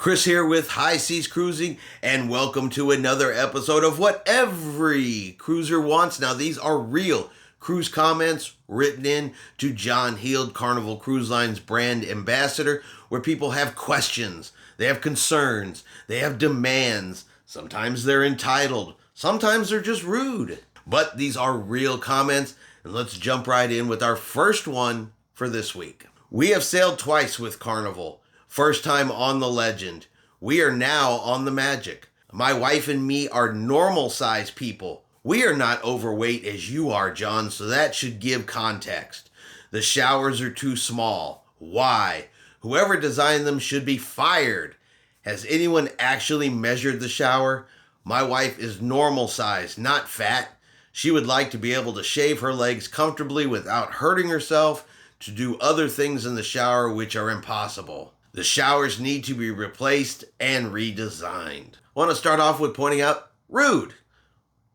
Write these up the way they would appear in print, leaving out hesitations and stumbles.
Chris here with High Seas Cruising, and welcome to another episode of What Every Cruiser Wants. Now, these are real cruise comments written in to John Heald, Carnival Cruise Line's brand ambassador, where people have questions, they have concerns, they have demands. Sometimes they're entitled, sometimes they're just rude. But these are real comments, and let's jump right in with our first one for this week. We have sailed twice with Carnival. First time on the Legend. We are now on the Magic. My wife and me are normal size people. We are not overweight as you are, John, so that should give context. The showers are too small. Why? Whoever designed them should be fired. Has anyone actually measured the shower? My wife is normal size, not fat. She would like to be able to shave her legs comfortably without hurting herself, to do other things in the shower which are impossible. The showers need to be replaced and redesigned. I want to start off with pointing out, rude.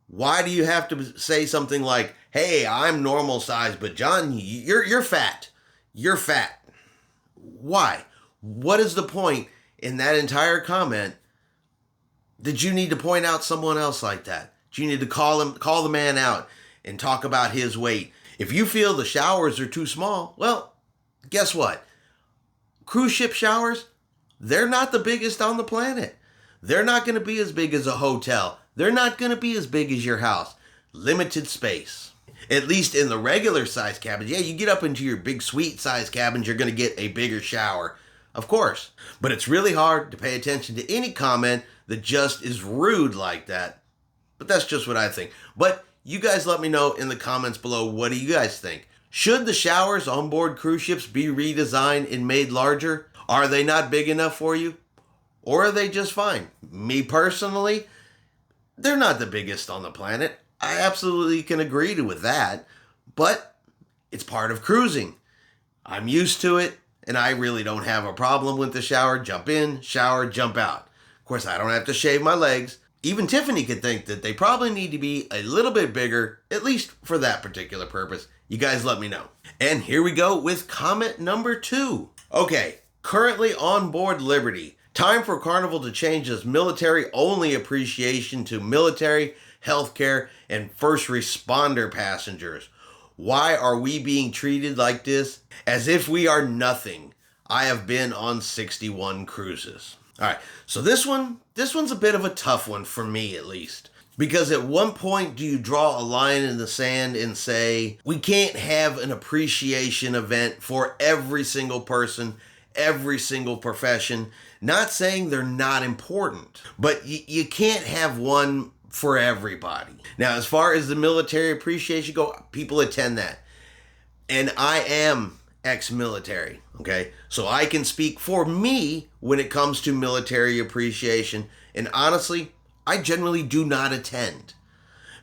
Why do you have to say something like, hey, I'm normal size, but John, you're fat. You're fat. Why? What is the point in that entire comment that you need to point out someone else like that? Do you need to call the man out and talk about his weight? If you feel the showers are too small, well, guess what? Cruise ship showers, they're not the biggest on the planet. They're not going to be as big as a hotel. They're not going to be as big as your house. Limited space. At least in the regular size cabins. Yeah, you get up into your big suite size cabins, you're going to get a bigger shower. Of course. But it's really hard to pay attention to any comment that just is rude like that. But that's just what I think. But you guys let me know in the comments below, what do you guys think? Should the showers on board cruise ships be redesigned and made larger? Are they not big enough for you? Or are they just fine? Me personally, they're not the biggest on the planet. I absolutely can agree with that. But it's part of cruising. I'm used to it, and I really don't have a problem with the shower. Jump in, shower, jump out. Of course, I don't have to shave my legs. Even Tiffany could think that they probably need to be a little bit bigger, at least for that particular purpose. You guys let me know. And here we go with comment number 2. Okay, currently on board Liberty. Time for Carnival to change its military-only appreciation to military, healthcare, and first responder passengers. Why are we being treated like this? As if we are nothing. I have been on 61 cruises. All right, so this one's a bit of a tough one for me, at least. Because at one point, do you draw a line in the sand and say, we can't have an appreciation event for every single person, every single profession? Not saying they're not important, but you can't have one for everybody. Now, as far as the military appreciation go, people attend that. And I am ex-military, okay? So I can speak for me when it comes to military appreciation. And honestly, I generally do not attend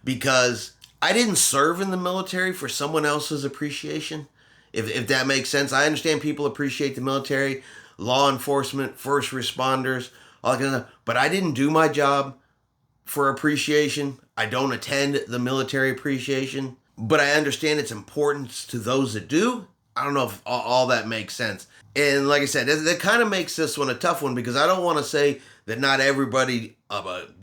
because I didn't serve in the military for someone else's appreciation. If that makes sense. I understand people appreciate the military, law enforcement, first responders, all that kind of stuff, but I didn't do my job for appreciation. I don't attend the military appreciation, but I understand its importance to those that do. I don't know if all that makes sense. And like I said, that kind of makes this one a tough one because I don't want to say that not everybody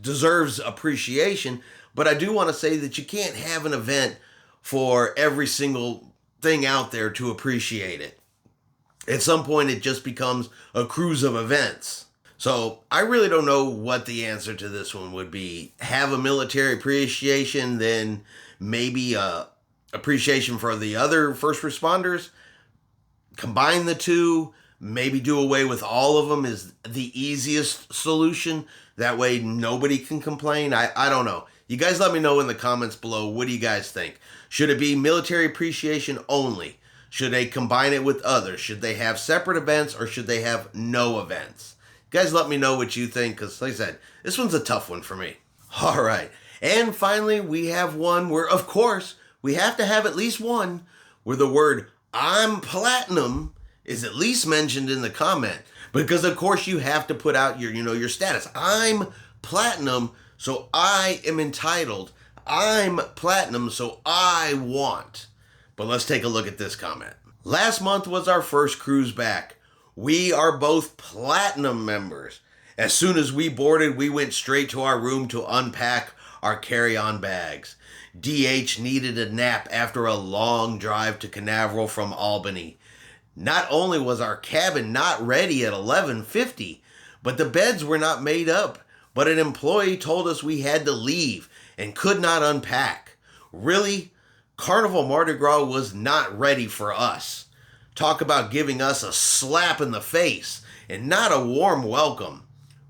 deserves appreciation, but I do want to say that you can't have an event for every single thing out there to appreciate it. At some point, it just becomes a cruise of events. So I really don't know what the answer to this one would be. Have a military appreciation, then maybe appreciation for the other first responders. Combine the two, maybe do away with all of them is the easiest solution. That way nobody can complain. I don't know. You guys let me know in the comments below. What do you guys think? Should it be military appreciation only? Should they combine it with others? Should they have separate events or should they have no events? You guys let me know what you think because like I said, this one's a tough one for me. All right. And finally, we have one where, of course, we have to have at least one where the word I'm platinum is at least mentioned in the comment because of course you have to put out your status. I'm platinum, so I am entitled. I'm platinum, so I want. But let's take a look at this comment. Last month was our first cruise back. We are both platinum members. As soon as we boarded, we went straight to our room to unpack our carry-on bags. DH needed a nap after a long drive to Canaveral from Albany. Not only was our cabin not ready at 11:50, but the beds were not made up. But an employee told us we had to leave and could not unpack. Really? Carnival Mardi Gras was not ready for us. Talk about giving us a slap in the face and not a warm welcome.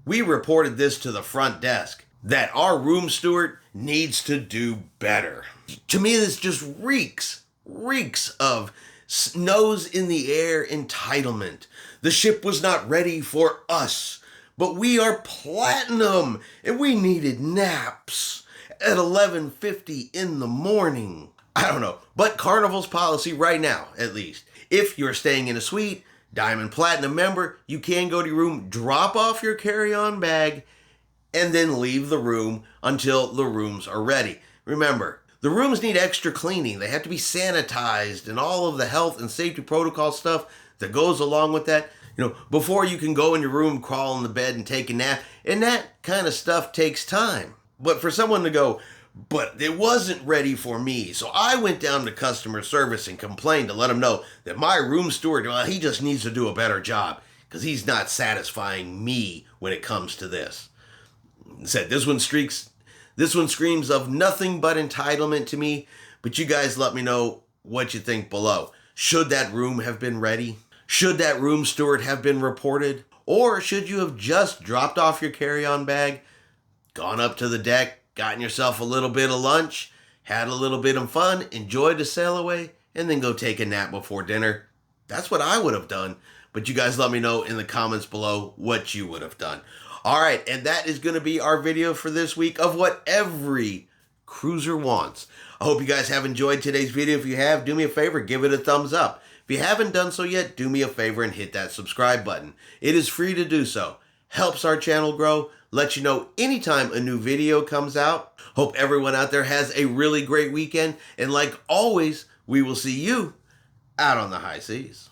We reported this to the front desk, that our room steward needs to do better. To me, this just reeks of nose in the air entitlement. The ship was not ready for us, but we are platinum and we needed naps at 11:50 in the morning. I don't know, but Carnival's policy right now, at least, if you're staying in a suite, Diamond Platinum member, you can go to your room, drop off your carry-on bag, and then leave the room until the rooms are ready. Remember, the rooms need extra cleaning. They have to be sanitized and all of the health and safety protocol stuff that goes along with that. Before you can go in your room, crawl in the bed and take a nap, and that kind of stuff takes time. But for someone to go, but it wasn't ready for me, so I went down to customer service and complained to let them know that my room steward, well, he just needs to do a better job because he's not satisfying me when it comes to this. Said this one screams of nothing but entitlement to me, but you guys let me know what you think below. Should that room have been ready? Should that room steward have been reported? Or should you have just dropped off your carry-on bag, gone up to the deck, gotten yourself a little bit of lunch, had a little bit of fun, enjoyed the sail away, and then go take a nap before dinner? That's what I would have done, but you guys let me know in the comments below what you would have done. All right, and that is going to be our video for this week of what every cruiser wants. I hope you guys have enjoyed today's video. If you have, do me a favor, give it a thumbs up. If you haven't done so yet, do me a favor and hit that subscribe button. It is free to do so. Helps our channel grow, lets you know anytime a new video comes out. Hope everyone out there has a really great weekend. And like always, we will see you out on the high seas.